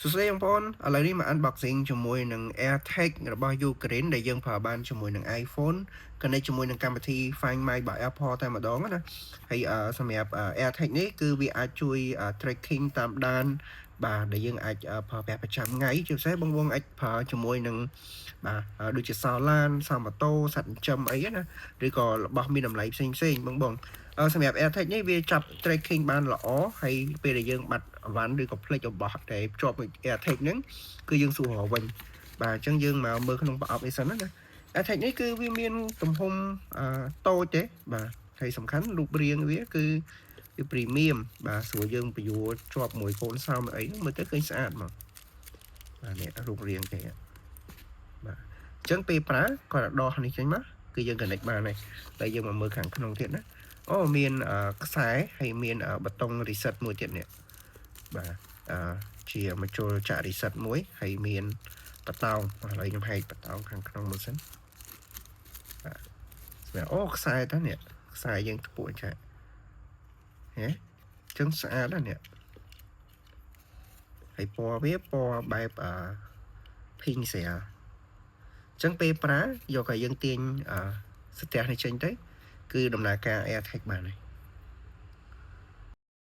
សួស្តីបងប្អូនឥឡូវនេះមក unboxing ជាមួយនឹង AirTag របស់ Ukraine ដែលយើងប្រើបានជាមួយនឹង iPhone connect ជាមួយនឹងកម្មវិធី Find My របស់ Apple តែម្ដងណាហើយសម្រាប់ AirTag នេះគឺវាអាចជួយ tracking តាមដានបាទដែលយើងអាចប្រើប្រាស់ប្រចាំថ្ងៃជាពិសេសបងប្អូនអាចប្រើជាមួយនឹងបាទដូចជាសោឡានសោម៉ូតូសត្វចិញ្ចឹមអីណាឬក៏របស់មានតម្លៃផ្សេងបងប្អូនសម្រាប់ AirTag នេះវាចាប់ tracking បានល្អហើយពេលដែលយើងបាត់អវ៉ាន់ឬក៏ផ្លេចរបស់ដែលភ្ជាប់មួយ AirTag ហ្នឹងគឺយើងសួររកវិញបាទអញ្ចឹងយើងមកមើលក្នុងប្រអប់នេះសិនណា AirTag នេះគឺវាមានទំហំតូចទេបាទហើយសំខាន់រូបរាងវាគឺវា premium បាទស្រួលយើងពយួរជាប់មួយកូនសោមអីមើលទៅឃើញស្អាតមកបាទនេះរូបរាងទេបាទអញ្ចឹងពេលប្រើគាត់ដោះនេះចេញមកគឺយើង connect បានហើយតែយើងមកមើលខាងក្នុងទៀតណាអូមានខ្សែហើយមានប៊ូតុង reset មួយទៀតនេះបាទជាមកចូលចាក់ reset មួយហើយមានបតោងឥឡូវខ្ញុំហែកបតោងខាងក្នុងមួយសិនបាទអូខ្សែតានេះខ្សែយើងខ្ពស់ចាហេចឹងស្អាតណាស់នេះហើយពណ៌វាពណ៌បែបpink ស្រាលចឹងពេលប្រើយកឲ្យយើងទាញស្ទះនេះចេញទៅគឺដំណើរការ AirTag បានហើយ